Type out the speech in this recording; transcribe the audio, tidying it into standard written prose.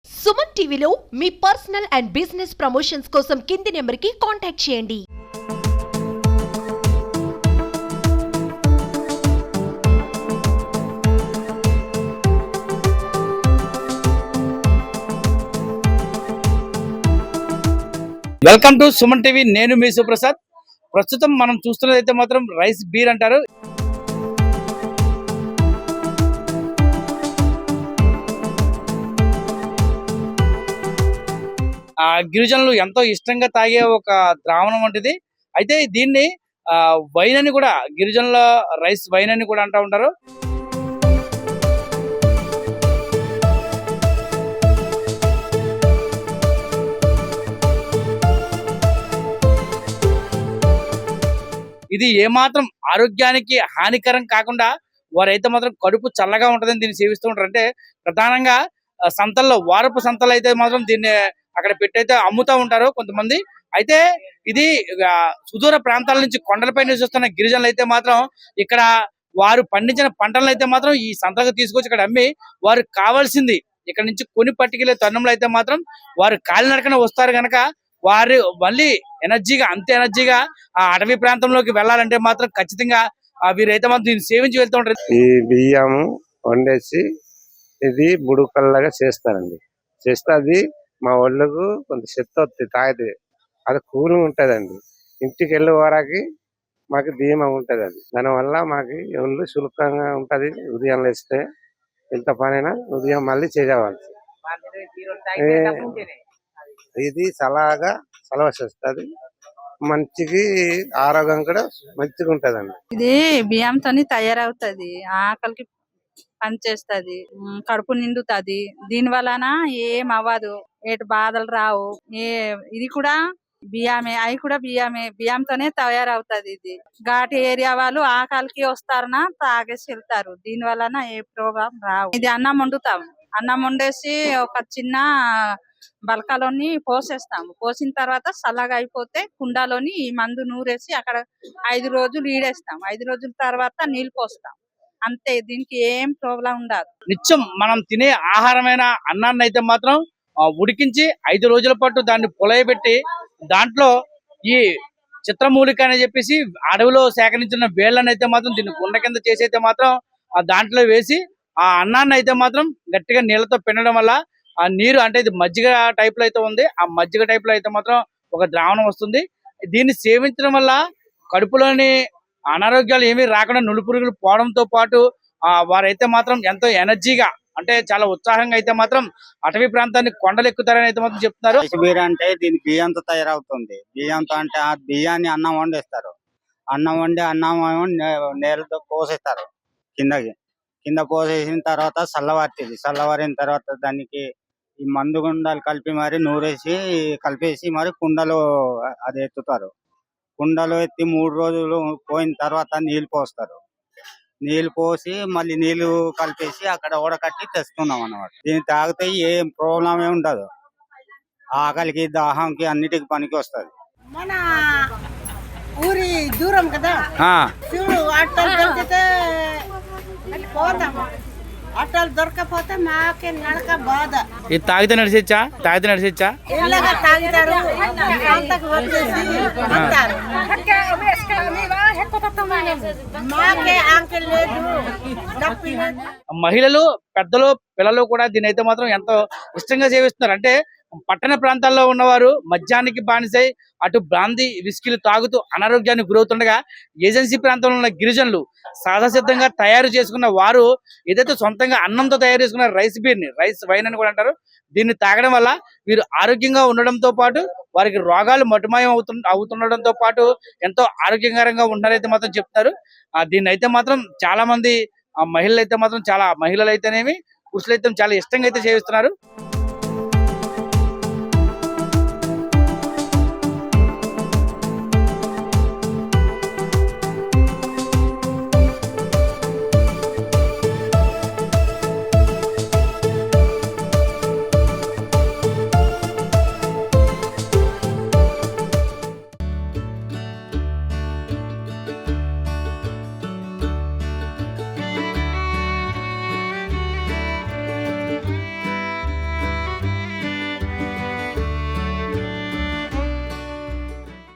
సుమన్ టీవీలో మీ personal and business promotions కోసం కింది నెంబర్కి కాంటాక్ట్ చేయండి. Welcome to Suman TV. నేను మీ సుప్రసాద్. ప్రస్తుతం మనం చూస్తున్నదైతే మాత్రం రైస్ బీర్ అంటారు. గిరిజనులు ఎంతో ఇష్టంగా తాగే ఒక ద్రావణం వంటిది. అయితే దీన్ని వైన్ అని కూడా, గిరిజనుల రైస్ వైన్ అని కూడా అంటూ ఉంటారు. ఇది ఏమాత్రం ఆరోగ్యానికి హానికరం కాకుండా వారైతే మాత్రం కడుపు చల్లగా ఉంటుందని దీన్ని సేవిస్తూ ఉంటారు. అంటే ప్రధానంగా సంతల్లో, వారపు సంతలు అయితే మాత్రం దీన్ని అక్కడ పెట్టయితే అమ్ముతూ ఉంటారు కొంతమంది. అయితే ఇది సుదూర ప్రాంతాల నుంచి కొండలపై నివసిస్తున్న గిరిజనులు అయితే మాత్రం ఇక్కడ వారు పండించిన పంటలను అయితే మాత్రం ఈ సంతలకు తీసుకొచ్చి ఇక్కడ అమ్మి వారు కావాల్సింది ఇక్కడ నుంచి కొని పట్టుకెళ్లే తరుణంలో అయితే మాత్రం వారు కాలినడకన వస్తారు కనుక వారు మళ్ళీ అంతే ఎనర్జీగా ఆ అటవీ ప్రాంతంలోకి వెళ్ళాలంటే మాత్రం ఖచ్చితంగా వీరైతే మాత్రం దీన్ని సేవించి వెళ్తూ ఉంటారు. ఈ బియ్యం వండేసి ఇది బుడుకల్లాగా చేస్తారండి. చేస్తే అది మా ఒళ్ళకు కొంత శక్తి వస్తుంది, తాగితే అది కూల్ ఉంటదండి. ఇంటికి వెళ్ళే వరకు మాకు ధీమా ఉంటది. అది దానివల్ల మాకు ఒళ్ళు సులభంగా ఉంటది. ఉదయం లేస్తే ఎంత పనైనా ఉదయం మళ్ళీ చేయవలసి. ఇది చల్లగా చలవ చేస్తుంది, మంచికి ఆరోగ్యం కూడా మంచిగా ఉంటదండి. ఇది బియ్యంతో తయారవుతుంది, ఆకలికి పనిచేస్తుంది, కడుపు నిండుతుంది. దీని వలన ఏం అవ్వదు, ఏటు బాధలు రావు. ఇది కూడా బియ్యమే, అవి కూడా బియ్యమే, బియ్యంతోనే తయారవుతుంది. ఇది ఘాటి ఏరియా వాళ్ళు ఆకలికి వస్తారనా తాగేసి వెళ్తారు. దీని వలన ఏ ప్రోగ్రాం రావు. ఇది అన్నం వండుతాం, అన్నం వండేసి ఒక చిన్న బలకలోని పోసేస్తాము. పోసిన తర్వాత చల్లగా అయిపోతే కుండలోని ఈ మందు నూరేసి అక్కడ 5 రోజులు ఈడేస్తాం. 5 రోజుల తర్వాత నీళ్ళు పోస్తాం. అంతే, దీనికి ఏం ప్రాబ్లం ఉండదు. నిత్యం మనం తినే ఆహారమైన అన్నాన్ని అయితే మాత్రం ఉడికించి 5 రోజుల పాటు దాన్ని పొలయబెట్టి దాంట్లో ఈ చిత్రమూలిక అని చెప్పేసి అడవిలో సేకరించిన వేళ్ళని అయితే మాత్రం దీన్ని గుండ కింద చేసి అయితే మాత్రం దాంట్లో వేసి ఆ అన్నాన్ని అయితే మాత్రం గట్టిగా నీళ్ళతో పిండడం వల్ల ఆ నీరు, అంటే ఇది మజ్జిగ టైప్ లో అయితే ఉంది, ఆ మజ్జిగ టైప్ లో అయితే మాత్రం ఒక ద్రావణం వస్తుంది. దీన్ని సేవించడం వల్ల కడుపులోని అనారోగ్యాలు ఏమీ రాకుండా నులుపురుగులు పోవడంతో పాటు వారైతే మాత్రం ఎంతో ఎనర్జీగా, అంటే చాలా ఉత్సాహంగా అయితే మాత్రం అటవీ ప్రాంతాన్ని కొండలు ఎక్కుతారని అయితే మాత్రం చెప్తున్నారు. బీర్ అంటే దీని బియ్యంతో తయారవుతుంది. బియ్యంతో అంటే ఆ బియ్యాన్ని అన్నం వండేస్తారు. అన్నం వండి నేలతో పోసేస్తారు కింద పోసేసిన తర్వాత చల్లవారుతుంది. చల్లవారిన తర్వాత దానికి ఈ మందు గుండాలు కలిపి మరి నూరేసి కలిపేసి మరి కుండలో అది ఎత్తుతారు. కుండలో ఎత్తి 3 రోజులు పోయిన తర్వాత నీళ్లు పోస్తారు. నీళ్లు పోసి మళ్ళీ నీళ్లు కలిపేసి అక్కడ ఉడకట్టి తెస్తున్నాం అన్నమాట. దీన్ని తాగితే ఏం ప్రాబ్లం ఏమి ఉండదు. ఆకలికి, దాహంకి అన్నిటికి పనికి వస్తుంది. మన ఊరి దూరం కదా చూడు, అట్టలు దొరికితే పోతాము, అట్టలు దొరకపోతే మాకే నడక బాధ. ఇది తాగితే నడిచొచ్చా? ఇళ్ళగా తాగుతారు, అంతకు వచ్చేసి అంటారు. మాకే ఆంకలి లేదు, నొప్పి లేదు. మహిళలు, పెద్దలు, పిల్లలు కూడా దీని అయితే మాత్రం ఎంతో ఇష్టంగా సేవిస్తున్నారు. అంటే పట్టణ ప్రాంతాల్లో ఉన్నవారు మద్యానికి బానిసై అటు బ్రాందీ, విస్కీలు తాగుతూ అనారోగ్యానికి గురవుతుండగా, ఏజెన్సీ ప్రాంతంలో ఉన్న గిరిజనులు సహజసిద్ధంగా తయారు చేసుకున్న వారు ఏదైతే సొంతంగా అన్నంతో తయారు చేసుకున్న రైస్ బీర్ని, రైస్ వైన్ అని కూడా అంటారు, దీన్ని తాగడం వల్ల వీరు ఆరోగ్యంగా ఉండడంతో పాటు వారికి రోగాలు మటుమాయం అవుతుండడంతో పాటు ఎంతో ఆరోగ్యకరంగా ఉన్నారైతే మాత్రం చెప్తారు. దీన్ని అయితే మాత్రం చాలా మంది మహిళలు అయితే మాత్రం, చాలా మహిళలు అయితేనేమి పురుషులు అయితే చాలా ఇష్టంగా అయితే సేవిస్తున్నారు.